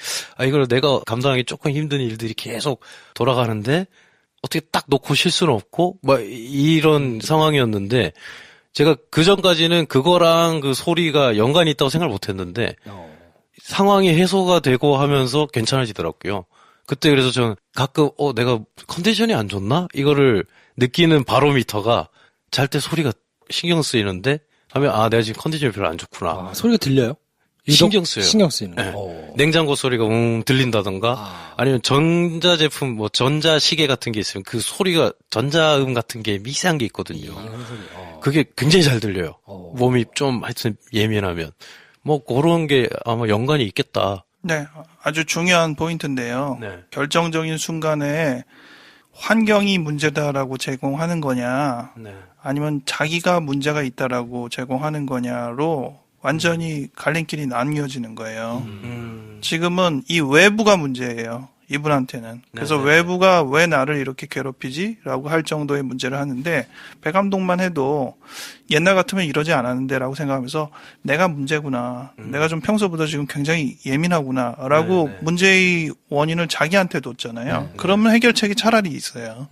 이걸 내가 감당하기 조금 힘든 일들이 계속 돌아가는데 어떻게 딱 놓고 쉴 수는 없고 뭐 이런 상황이었는데 제가 그 전까지는 그거랑 그 소리가 연관이 있다고 생각을 못 했는데 상황이 해소가 되고 하면서 괜찮아지더라고요. 그때 그래서 저는 가끔 내가 컨디션이 안 좋나? 이거를 느끼는 바로미터가 잘 때 소리가 신경 쓰이는데 하면 내가 지금 컨디션이 별로 안 좋구나. 소리가 들려요? 신경 쓰여요. 신경 쓰이는 거. 네. 냉장고 소리가 들린다던가 아니면 전자제품 뭐 전자시계 같은 게 있으면 그 소리가 전자음 같은 게 미세한 게 있거든요. 그게 굉장히 잘 들려요. 몸이 좀 하여튼 예민하면 뭐 그런 게 아마 연관이 있겠다. 네, 아주 중요한 포인트인데요. 네. 결정적인 순간에 환경이 문제다라고 제공하는 거냐, 네. 아니면 자기가 문제가 있다라고 제공하는 거냐로 완전히 갈림길이 나뉘어지는 거예요. 지금은 이 외부가 문제예요. 이분한테는. 그래서 네네. 외부가 왜 나를 이렇게 괴롭히지? 라고 할 정도의 문제를 하는데, 배 감독만 해도 옛날 같으면 이러지 않았는데 라고 생각하면서 내가 문제구나. 내가 좀 평소보다 지금 굉장히 예민하구나. 라고 네네. 문제의 원인을 자기한테 뒀잖아요. 그러면 해결책이 차라리 있어요.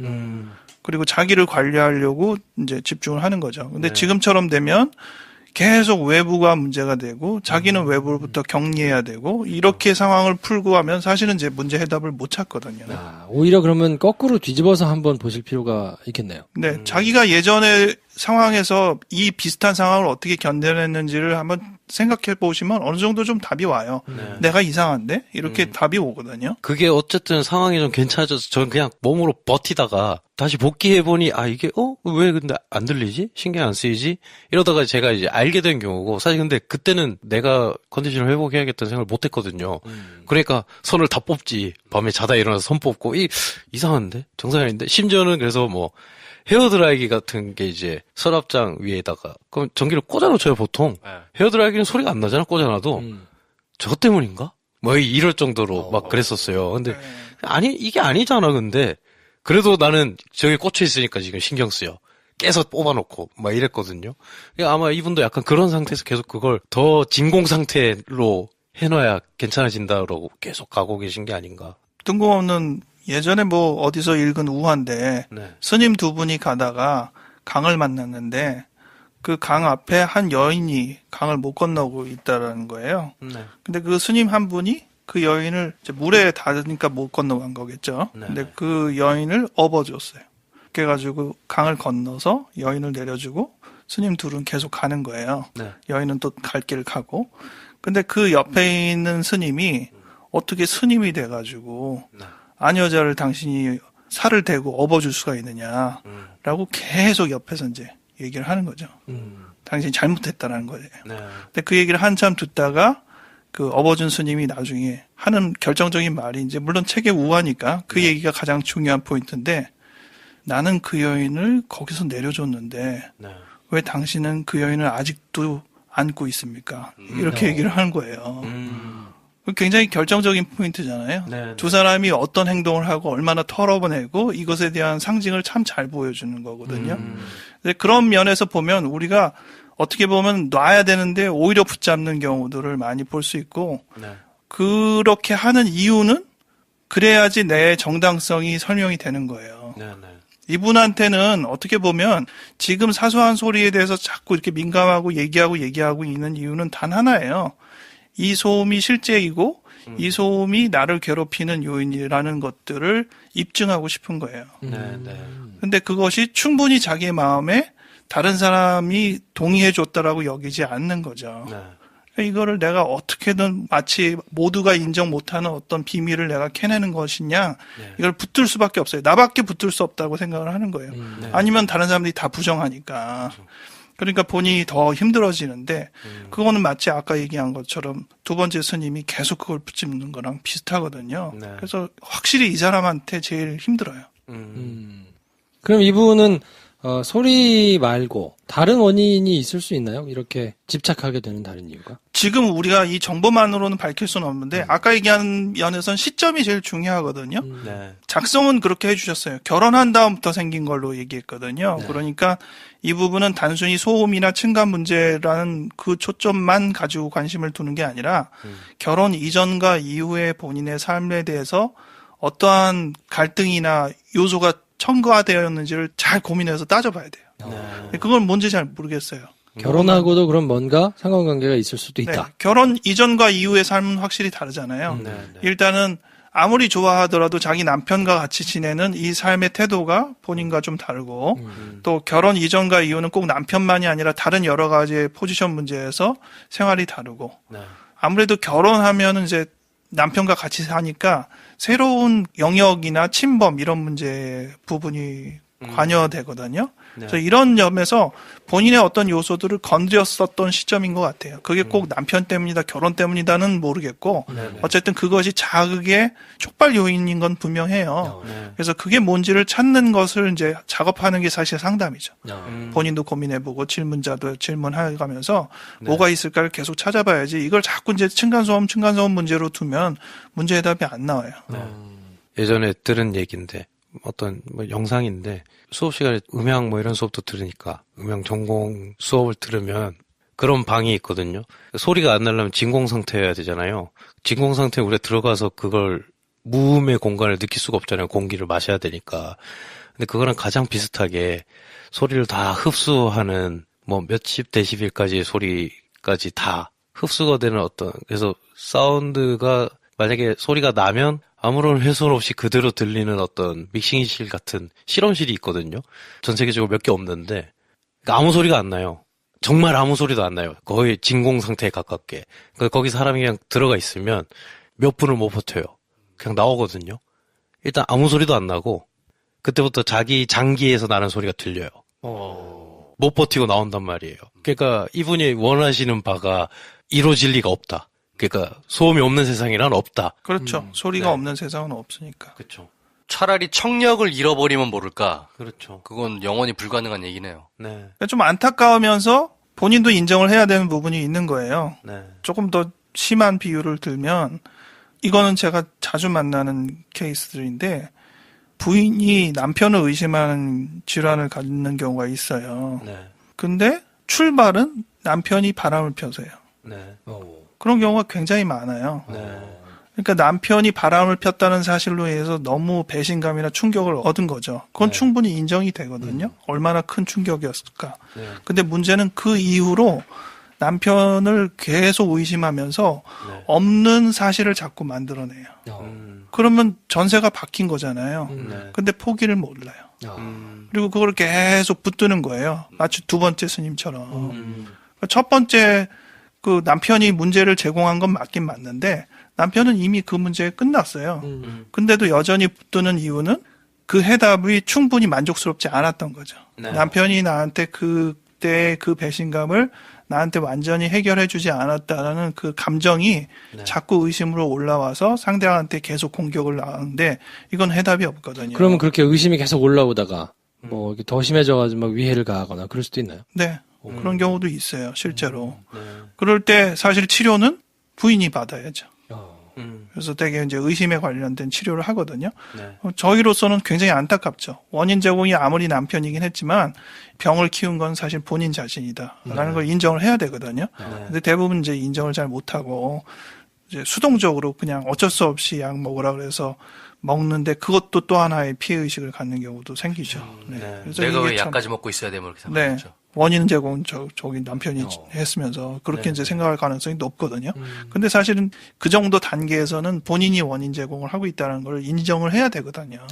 그리고 자기를 관리하려고 이제 집중을 하는 거죠. 근데 네. 지금처럼 되면 계속 외부가 문제가 되고 자기는 외부로부터 격리해야 되고 이렇게 상황을 풀고 하면 사실은 이제 문제 해답을 못 찾거든요. 오히려 그러면 거꾸로 뒤집어서 한번 보실 필요가 있겠네요. 네, 자기가 예전의 상황에서 이 비슷한 상황을 어떻게 견뎌냈는지를 한번 생각해 보시면 어느 정도 좀 답이 와요. 네. 내가 이상한데? 이렇게 답이 오거든요. 그게 어쨌든 상황이 좀 괜찮아져서 저는 그냥 몸으로 버티다가 다시 복귀해보니 이게 왜 근데 안 들리지? 신경 안 쓰이지? 이러다가 제가 이제 알게 된 경우고 사실 근데 그때는 내가 컨디션을 회복해야겠다는 생각을 못 했거든요. 그러니까 손을 다 뽑지. 밤에 자다 일어나서 손 뽑고 이상한데? 정상이 아닌데? 심지어는 그래서 뭐 헤어드라이기 같은 게 이제 서랍장 위에다가 그럼 전기를 꽂아놓죠 보통. 헤어드라이기는 소리가 안 나잖아 꽂아놔도. 저것 때문인가? 뭐 이럴 정도로 막 그랬었어요. 근데 이게 아니잖아 근데. 그래도 나는 저기 꽂혀 있으니까 지금 신경 쓰여. 깨서 뽑아놓고 막 이랬거든요. 그러니까 아마 이분도 약간 그런 상태에서 계속 그걸 더 진공 상태로 해놔야 괜찮아진다라고 계속 가고 계신 게 아닌가. 뜬금없는 예전에 뭐 어디서 읽은 우화인데 네. 스님 두 분이 가다가 강을 만났는데 그 강 앞에 한 여인이 강을 못 건너고 있다라는 거예요. 네. 근데 그 스님 한 분이 그 여인을 이제 물에 닿으니까 못 건너간 거겠죠. 네. 근데 그 여인을 업어줬어요. 그래가지고 강을 건너서 여인을 내려주고 스님 둘은 계속 가는 거예요. 네. 여인은 또 갈 길을 가고. 근데 그 옆에 있는 스님이 어떻게 스님이 돼가지고 네. 아녀자를 당신이 살을 대고 업어줄 수가 있느냐라고 계속 옆에서 이제 얘기를 하는 거죠. 당신이 잘못했다라는 거예요. 네. 근데 그 얘기를 한참 듣다가 그 업어준 스님이 나중에 하는 결정적인 말이 이제 물론 책의 우화니까 그 얘기가 가장 중요한 포인트인데 나는 그 여인을 거기서 내려줬는데 네. 왜 당신은 그 여인을 아직도 안고 있습니까? 이렇게 얘기를 하는 거예요. 굉장히 결정적인 포인트잖아요. 네, 두 사람이 어떤 행동을 하고 얼마나 털어보내고 이것에 대한 상징을 참 잘 보여주는 거거든요. 근데 그런 면에서 보면 우리가 어떻게 보면 놔야 되는데 오히려 붙잡는 경우들을 많이 볼 수 있고 네. 그렇게 하는 이유는 그래야지 내 정당성이 설명이 되는 거예요. 네. 네. 이분한테는 어떻게 보면 지금 사소한 소리에 대해서 자꾸 이렇게 민감하고 얘기하고 있는 이유는 단 하나예요. 이 소음이 실제이고 이 소음이 나를 괴롭히는 요인이라는 것들을 입증하고 싶은 거예요. 네. 네. 근데 그것이 충분히 자기의 마음에 다른 사람이 동의해 줬다라고 여기지 않는 거죠. 네. 이거를 내가 어떻게든 마치 모두가 인정 못하는 어떤 비밀을 내가 캐내는 것이냐, 네. 이걸 붙들 수밖에 없어요. 나밖에 붙들 수 없다고 생각을 하는 거예요. 네. 아니면 다른 사람들이 다 부정하니까. 그러니까 본인이 더 힘들어지는데, 그거는 마치 아까 얘기한 것처럼 두 번째 스님이 계속 그걸 붙잡는 거랑 비슷하거든요. 네. 그래서 확실히 이 사람한테 제일 힘들어요. 그럼 이분은 소리 말고 다른 원인이 있을 수 있나요? 이렇게 집착하게 되는 다른 이유가? 지금 우리가 이 정보만으로는 밝힐 수는 없는데 아까 얘기한 면에서는 시점이 제일 중요하거든요. 네. 작성은 그렇게 해주셨어요. 결혼한 다음부터 생긴 걸로 얘기했거든요. 네. 그러니까 이 부분은 단순히 소음이나 층간 문제라는 그 초점만 가지고 관심을 두는 게 아니라 결혼 이전과 이후의 본인의 삶에 대해서 어떠한 갈등이나 요소가 첨가되었는지를 잘 고민해서 따져봐야 돼요. 네. 그건 뭔지 잘 모르겠어요. 결혼하고도 그럼 뭔가 상관관계가 있을 수도 있다. 네, 결혼 이전과 이후의 삶은 확실히 다르잖아요. 네. 일단은 아무리 좋아하더라도 자기 남편과 같이 지내는 이 삶의 태도가 본인과 좀 다르고 또 결혼 이전과 이후는 꼭 남편만이 아니라 다른 여러 가지의 포지션 문제에서 생활이 다르고 네. 아무래도 결혼하면은 이제 남편과 같이 사니까 새로운 영역이나 침범 이런 문제 부분이 관여되거든요. 그래서 이런 점에서 본인의 어떤 요소들을 건드렸었던 시점인 것 같아요. 그게 꼭 남편 때문이다, 결혼 때문이다는 모르겠고 어쨌든 그것이 자극의 촉발 요인인 건 분명해요. 그래서 그게 뭔지를 찾는 것을 이제 작업하는 게 사실 상담이죠. 본인도 고민해보고 질문자도 질문해가면서 뭐가 있을까를 계속 찾아봐야지 이걸 자꾸 이제 층간소음 문제로 두면 문제 해답이 안 나와요. 예전에 들은 얘기인데 어떤 뭐 영상인데 수업 시간에 음향 뭐 이런 수업도 들으니까 음향 전공 수업을 들으면 그런 방이 있거든요. 소리가 안 나려면 진공 상태여야 되잖아요. 진공 상태에 우리가 들어가서 그걸 무음의 공간을 느낄 수가 없잖아요. 공기를 마셔야 되니까. 근데 그거랑 가장 비슷하게 소리를 다 흡수하는 뭐 몇십 데시벨까지의 소리까지 다 흡수가 되는 어떤, 그래서 사운드가 만약에 소리가 나면 아무런 훼손 없이 그대로 들리는 어떤 믹싱실 같은 실험실이 있거든요. 전 세계적으로 몇 개 없는데 그러니까 아무 소리가 안 나요. 정말 아무 소리도 안 나요. 거의 진공 상태에 가깝게. 그러니까 거기 사람이 그냥 들어가 있으면 몇 분을 못 버텨요. 그냥 나오거든요. 일단 아무 소리도 안 나고 그때부터 자기 장기에서 나는 소리가 들려요. 못 버티고 나온단 말이에요. 그러니까 이분이 원하시는 바가 이루어질 리가 없다. 그러니까 소음이 없는 세상이란 없다. 그렇죠. 소리가 없는 세상은 없으니까. 그렇죠. 차라리 청력을 잃어버리면 모를까. 그렇죠. 그건 영원히 불가능한 얘기네요. 네. 그러니까 좀 안타까우면서 본인도 인정을 해야 되는 부분이 있는 거예요. 네. 조금 더 심한 비유를 들면 이거는 제가 자주 만나는 케이스들인데 부인이 남편을 의심하는 질환을 갖는 경우가 있어요. 네. 근데 출발은 남편이 바람을 펴서요. 네. 그런 경우가 굉장히 많아요. 네. 그러니까 남편이 바람을 폈다는 사실로 인해서 너무 배신감이나 충격을 얻은 거죠. 그건 충분히 인정이 되거든요. 얼마나 큰 충격이었을까. 근데 문제는 그 이후로 남편을 계속 의심하면서 없는 사실을 자꾸 만들어내요. 그러면 전세가 바뀐 거잖아요. 근데 포기를 몰라요. 그리고 그걸 계속 붙드는 거예요. 마치 두 번째 스님처럼. 첫 번째 그 남편이 문제를 제공한 건 맞긴 맞는데 남편은 이미 그 문제가 끝났어요. 근데도 여전히 붙드는 이유는 그 해답이 충분히 만족스럽지 않았던 거죠. 남편이 나한테 그때 그 배신감을 나한테 완전히 해결해주지 않았다라는 그 감정이 자꾸 의심으로 올라와서 상대방한테 계속 공격을 나가는데 이건 해답이 없거든요. 그러면 그렇게 의심이 계속 올라오다가 뭐 이렇게 더 심해져가지고 막 위해를 가하거나 그럴 수도 있나요? 네. 그런 경우도 있어요, 실제로. 그럴 때 사실 치료는 부인이 받아야죠. 그래서 되게 이제 의심에 관련된 치료를 하거든요. 저희로서는 굉장히 안타깝죠. 원인 제공이 아무리 남편이긴 했지만 병을 키운 건 사실 본인 자신이다라는 걸 인정을 해야 되거든요. 근데 대부분 이제 인정을 잘 못하고 이제 수동적으로 그냥 어쩔 수 없이 약 먹으라 그래서 먹는데 그것도 또 하나의 피해의식을 갖는 경우도 생기죠. 그래서 내가 왜 약까지 먹고 있어야 돼? 뭐 이렇게 생각하죠. 원인 제공은 저기 남편이 했으면서 그렇게 이제 생각할 가능성이 높거든요. 근데 사실은 그 정도 단계에서는 본인이 원인 제공을 하고 있다는 걸 인정을 해야 되거든요.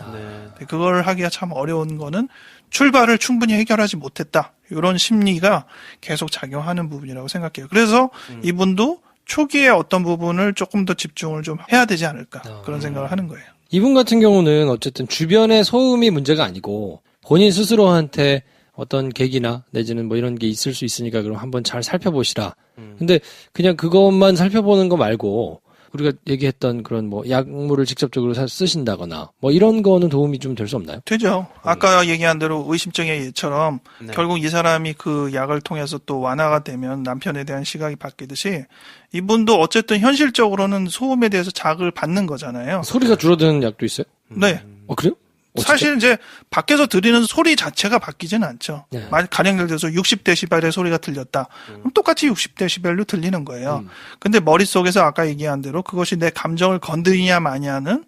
그걸 하기가 참 어려운 거는 출발을 충분히 해결하지 못했다. 이런 심리가 계속 작용하는 부분이라고 생각해요. 그래서 이분도 초기에 어떤 부분을 조금 더 집중을 좀 해야 되지 않을까. 그런 생각을 하는 거예요. 이분 같은 경우는 어쨌든 주변의 소음이 문제가 아니고 본인 스스로한테 어떤 계기나 내지는 뭐 이런 게 있을 수 있으니까 그럼 한번 잘 살펴보시라. 근데 그냥 그것만 살펴보는 거 말고 우리가 얘기했던 그런 뭐 약물을 직접적으로 쓰신다거나 뭐 이런 거는 도움이 좀 될 수 없나요? 되죠. 아까 얘기한 대로 의심증의 예처럼 결국 이 사람이 그 약을 통해서 또 완화가 되면 남편에 대한 시각이 바뀌듯이 이분도 어쨌든 현실적으로는 소음에 대해서 자극을 받는 거잖아요. 소리가 줄어드는 약도 있어요? 네. 그래요? 사실 이제 밖에서 들리는 소리 자체가 바뀌지는 않죠. 네. 가령 예를 들어서 60데시벨의 소리가 들렸다. 그럼 똑같이 60데시벨로 들리는 거예요. 근데 머릿속에서 아까 얘기한 대로 그것이 내 감정을 건드리냐 마냐는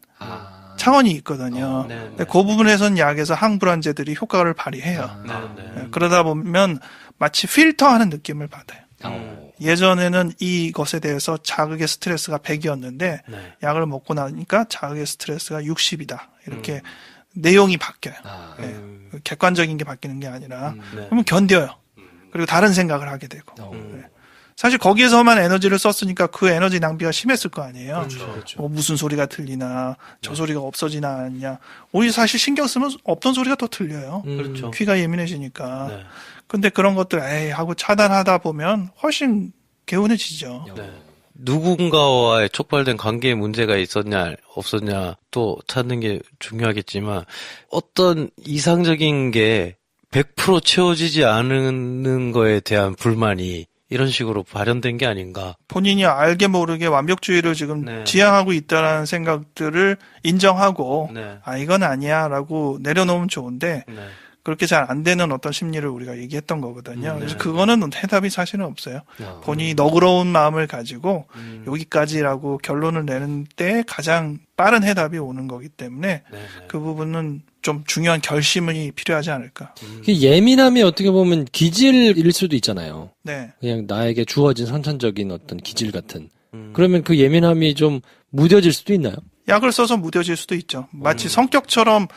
차원이 있거든요. 근데 그 부분에서는 약에서 항불안제들이 효과를 발휘해요. 그러다 보면 마치 필터하는 느낌을 받아요. 예전에는 이것에 대해서 자극의 스트레스가 100이었는데 약을 먹고 나니까 자극의 스트레스가 60이다. 이렇게 내용이 바뀌어요. 객관적인 게 바뀌는 게 아니라 그러면 견뎌요. 그리고 다른 생각을 하게 되고 사실 거기에서만 에너지를 썼으니까 그 에너지 낭비가 심했을 거 아니에요. 그렇죠. 무슨 소리가 들리나, 저 소리가 없어지나 않냐. 우리 사실 신경 쓰면 없던 소리가 더 들려요. 그렇죠. 귀가 예민해지니까. 네. 근데 그런 것들 하고 차단하다 보면 훨씬 개운해지죠. 네. 누군가와의 촉발된 관계에 문제가 있었냐 없었냐 또 찾는 게 중요하겠지만 어떤 이상적인 게 100% 채워지지 않는 거에 대한 불만이 이런 식으로 발현된 게 아닌가. 본인이 알게 모르게 완벽주의를 지금 네. 지향하고 있다는 생각들을 인정하고 네. 이건 아니야라고 내려놓으면 좋은데 네. 그렇게 잘 안 되는 어떤 심리를 우리가 얘기했던 거거든요. 그래서 네. 그거는 해답이 사실은 없어요. 본인이 너그러운 마음을 가지고 음. 여기까지라고 결론을 내는 때 가장 빠른 해답이 오는 거기 때문에 네. 그 부분은 좀 중요한 결심이 필요하지 않을까. 예민함이 어떻게 보면 기질일 수도 있잖아요. 네. 그냥 나에게 주어진 선천적인 어떤 기질 같은. 그러면 그 예민함이 좀 무뎌질 수도 있나요? 약을 써서 무뎌질 수도 있죠. 마치 성격처럼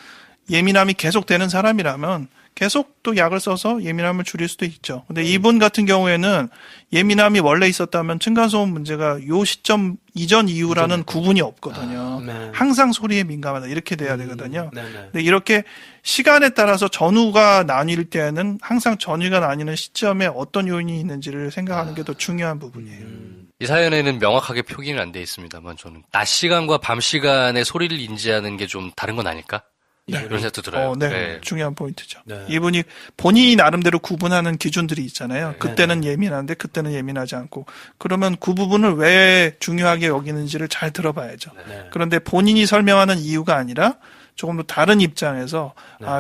예민함이 계속되는 사람이라면 계속 또 약을 써서 예민함을 줄일 수도 있죠. 근데 이분 같은 경우에는 예민함이 원래 있었다면 층간소음 문제가 요 시점 이전 이후라는 구분이 없거든요. 네. 항상 소리에 민감하다 이렇게 돼야 되거든요. 네. 근데 이렇게 시간에 따라서 전후가 나뉠 때는 항상 전후가 나뉘는 시점에 어떤 요인이 있는지를 생각하는 게 더 중요한 부분이에요. 이 사연에는 명확하게 표기는 안 돼 있습니다만 저는 낮 시간과 밤 시간에 소리를 인지하는 게 좀 다른 건 아닐까? 이런 생각도 들어요. 네. 중요한 포인트죠. 네. 이분이 본인이 나름대로 구분하는 기준들이 있잖아요. 그때는 예민한데 그때는 예민하지 않고. 그러면 그 부분을 왜 중요하게 여기는지를 잘 들어봐야죠. 네. 그런데 본인이 설명하는 이유가 아니라 조금 더 다른 입장에서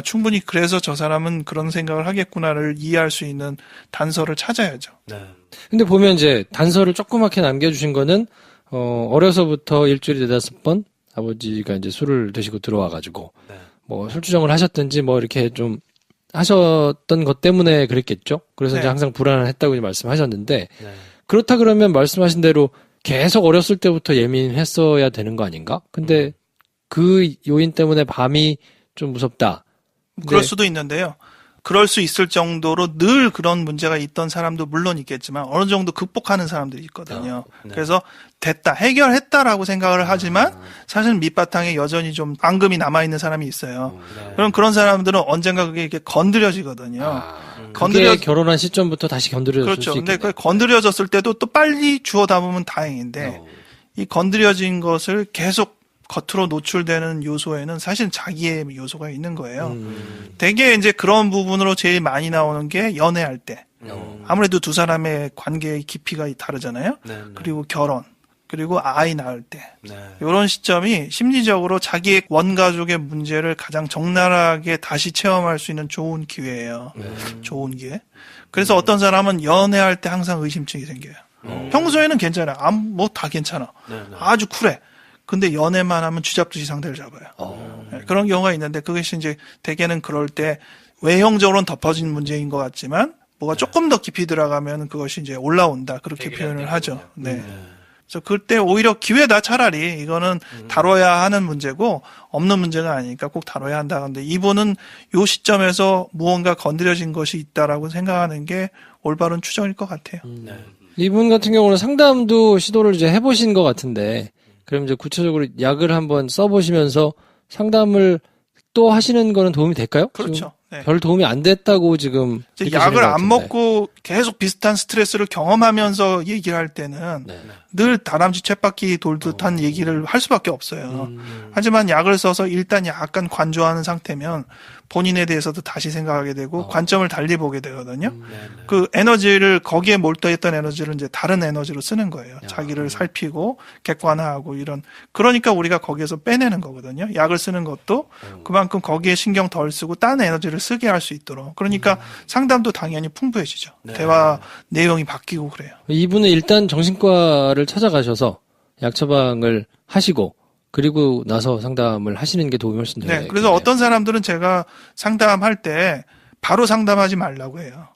충분히 그래서 저 사람은 그런 생각을 하겠구나를 이해할 수 있는 단서를 찾아야죠. 네. 근데 보면 이제 단서를 조그맣게 남겨주신 거는, 어려서부터 일주일에 4-5번 아버지가 이제 술을 드시고 들어와가지고, 네. 뭐 술주정을 하셨든지 뭐 이렇게 좀 하셨던 것 때문에 그랬겠죠. 그래서 네. 이제 항상 불안했다고 말씀하셨는데, 네. 그렇다 그러면 말씀하신 대로 계속 어렸을 때부터 예민했어야 되는 거 아닌가? 근데 그 요인 때문에 밤이 좀 무섭다. 그럴 수도 있는데요. 그럴 수 있을 정도로 늘 그런 문제가 있던 사람도 물론 있겠지만 어느 정도 극복하는 사람들이 있거든요. 네. 그래서 됐다, 해결했다라고 생각을 하지만 사실 밑바탕에 여전히 좀 앙금이 남아있는 사람이 있어요. 네. 그럼 그런 사람들은 언젠가 그게 이렇게 건드려지거든요. 그게 결혼한 시점부터 다시 건드려졌을 그렇죠. 수 근데 있겠네요. 그 건드려졌을 때도 또 빨리 주워 담으면 다행인데 이 건드려진 것을 계속 겉으로 노출되는 요소에는 사실 자기의 요소가 있는 거예요. 되게 이제 그런 부분으로 제일 많이 나오는 게 연애할 때. 아무래도 두 사람의 관계의 깊이가 다르잖아요. 네. 그리고 결혼, 그리고 아이 낳을 때. 네. 이런 시점이 심리적으로 자기의 원가족의 문제를 가장 적나라하게 다시 체험할 수 있는 좋은 기회예요. 좋은 기회. 그래서 어떤 사람은 연애할 때 항상 의심증이 생겨요. 평소에는 괜찮아요. 뭐 다 괜찮아. 네. 아주 쿨해. 근데 연애만 하면 쥐잡듯이 상대를 잡아요. 네, 그런 경우가 있는데 그것이 이제 대개는 그럴 때 외형적으로는 덮어진 문제인 것 같지만 뭐가 조금 더 깊이 들어가면 그것이 이제 올라온다. 그렇게 표현을 하죠. 네. 그래서 그때 오히려 기회다 차라리 이거는 다뤄야 하는 문제고 없는 문제가 아니니까 꼭 다뤄야 한다. 근데 이분은 요 시점에서 무언가 건드려진 것이 있다라고 생각하는 게 올바른 추정일 것 같아요. 이분 같은 경우는 상담도 시도를 이제 해보신 것 같은데, 그럼 이제 구체적으로 약을 한번 써보시면서 상담을 또 하시는 거는 도움이 될까요? 그렇죠. 네. 별 도움이 안 됐다고 지금 이제 느끼시는 약을 것 안 같은데. 먹고 계속 비슷한 스트레스를 경험하면서 얘기를 할 때는 늘 다람쥐 쳇바퀴 돌듯한 얘기를 할 수밖에 없어요. 하지만 약을 써서 일단 약간 관조하는 상태면 본인에 대해서도 다시 생각하게 되고 관점을 달리 보게 되거든요. 그 에너지를 거기에 몰두했던 에너지를 이제 다른 에너지로 쓰는 거예요. 자기를 살피고 객관화하고 이런. 그러니까 우리가 거기에서 빼내는 거거든요. 약을 쓰는 것도 그만큼 거기에 신경 덜 쓰고 딴 에너지를 쓰게 할 수 있도록. 그러니까 상담도 당연히 풍부해지죠. 대화 내용이 바뀌고 그래요. 이분은 일단 정신과를 찾아가셔서 약 처방을 하시고 그리고 나서 상담을 하시는 게 도움이 훨씬 되겠네요. 네. 그래서 어떤 사람들은 제가 상담할 때 바로 상담하지 말라고 해요.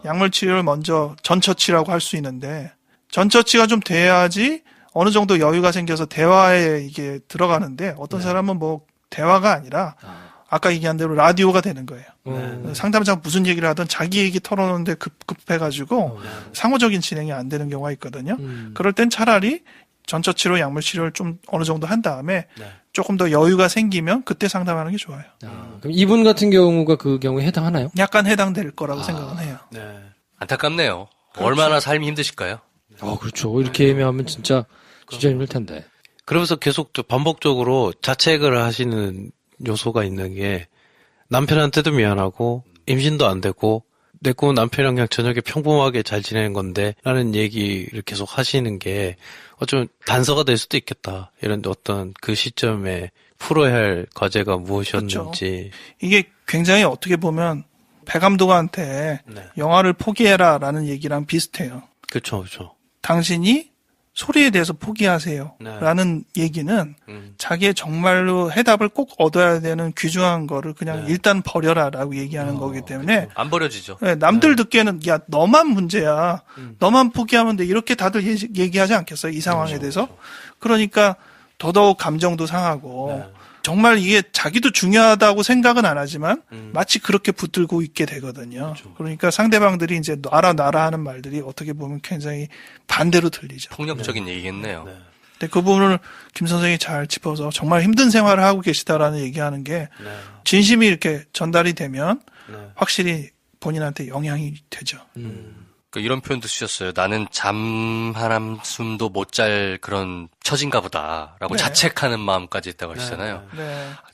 약물 치료를 먼저 전처치라고 할 수 있는데 전처치가 좀 돼야지 어느 정도 여유가 생겨서 대화에 이게 들어가는데 어떤 사람은 뭐 대화가 아니라 아까 얘기한 대로 라디오가 되는 거예요. 상담자가 무슨 얘기를 하든 자기 얘기 털어놓는데 급해가지고 상호적인 진행이 안 되는 경우가 있거든요. 그럴 땐 차라리 전처치료 약물 치료를 좀 어느 정도 한 다음에 조금 더 여유가 생기면 그때 상담하는 게 좋아요. 그럼 이분 같은 경우가 그 경우에 해당하나요? 약간 해당될 거라고 생각은 해요. 안타깝네요. 그렇죠. 얼마나 삶이 힘드실까요? 그렇죠. 이렇게 애매하면 진짜 힘들 텐데. 그러면서 계속 반복적으로 자책을 하시는 요소가 있는 게 남편한테도 미안하고 임신도 안 되고 내 꿈은 남편이랑 그냥 저녁에 평범하게 잘 지내는 건데 라는 얘기를 계속 하시는 게 어쩌면 단서가 될 수도 있겠다. 이런 어떤 그 시점에 풀어야 할 과제가 무엇이었는지. 그렇죠. 이게 굉장히 어떻게 보면 배 감독한테 영화를 포기해라라는 얘기랑 비슷해요. 그렇죠. 당신이 소리에 대해서 포기하세요. 라는 얘기는 자기의 정말로 해답을 꼭 얻어야 되는 귀중한 거를 그냥 일단 버려라 라고 얘기하는 거기 때문에 안 버려지죠. 남들 듣기에는 야 너만 문제야. 너만 포기하면 돼. 이렇게 다들 얘기하지 않겠어요? 이 상황에 대해서. 그러니까 더더욱 감정도 상하고 정말 이게 자기도 중요하다고 생각은 안 하지만 마치 그렇게 붙들고 있게 되거든요. 그러니까 상대방들이 이제 놔라 하는 말들이 어떻게 보면 굉장히 반대로 들리죠. 폭력적인 얘기겠네요. 근데 그 부분을 김 선생이 잘 짚어서 정말 힘든 생활을 하고 계시다라는 얘기하는 게 진심이 이렇게 전달이 되면 확실히 본인한테 영향이 되죠. 이런 표현도 쓰셨어요. 나는 잠 한숨도 못 잘 그런 처진가 보다라고 자책하는 마음까지 있다고 하시잖아요.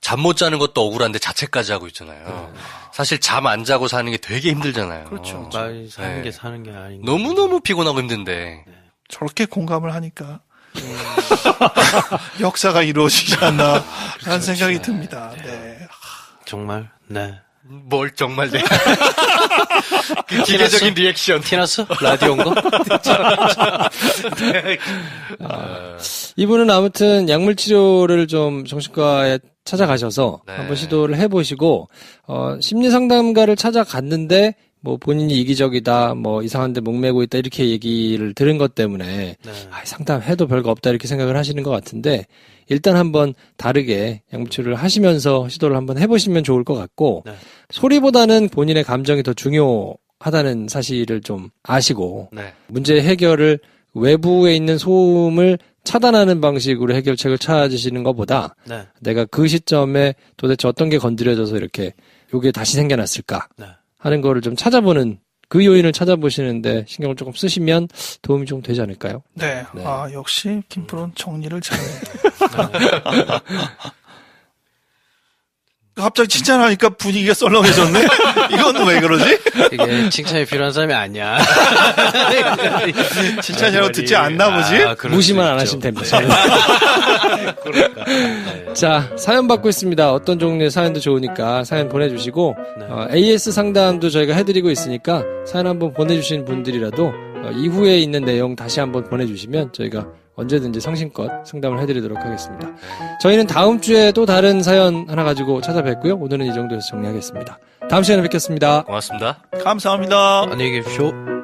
잠 못 자는 것도 억울한데 자책까지 하고 있잖아요. 사실 잠 안 자고 사는 게 되게 힘들잖아요. 그렇죠. 사는 게 아닌가. 너무너무 피곤하고 힘든데. 저렇게 공감을 하니까 역사가 이루어지지 않나 라는 생각이 듭니다. 정말? 뭘 정말 내 그 기계적인 리액션 티났어? 라디오 온 거? 이분은 아무튼 약물 치료를 좀 정신과에 찾아가셔서 한번 시도를 해보시고 심리 상담가를 찾아갔는데 뭐 본인이 이기적이다, 뭐 이상한데 목매고 있다 이렇게 얘기를 들은 것 때문에 상담해도 별거 없다 이렇게 생각을 하시는 것 같은데 일단 한번 다르게 약물 치료를 하시면서 시도를 한번 해보시면 좋을 것 같고 소리보다는 본인의 감정이 더 중요하다는 사실을 좀 아시고 문제 해결을 외부에 있는 소음을 차단하는 방식으로 해결책을 찾으시는 것보다 내가 그 시점에 도대체 어떤 게 건드려져서 이렇게 요게 다시 생겨났을까 하는 거를 좀 찾아보는 그 요인을 찾아보시는데 신경을 조금 쓰시면 도움이 좀 되지 않을까요? 네. 역시 김프로는 정리를 잘해요. 갑자기 칭찬하니까 분위기가 썰렁해졌네? 이건 왜 그러지? 이게 칭찬이 필요한 사람이 아니야. 칭찬이라고 듣지 않나 보지? 무시만 안 하시면 됩니다. 자, 사연 받고 있습니다. 어떤 종류의 사연도 좋으니까 사연 보내주시고 AS 상담도 저희가 해드리고 있으니까 사연 한번 보내주신 분들이라도 이후에 있는 내용 다시 한번 보내주시면 저희가 언제든지 성심껏 상담을 해드리도록 하겠습니다. 저희는 다음 주에 또 다른 사연 하나 가지고 찾아뵙고요. 오늘은 이 정도에서 정리하겠습니다. 다음 시간에 뵙겠습니다. 고맙습니다. 감사합니다. 안녕히 계십시오.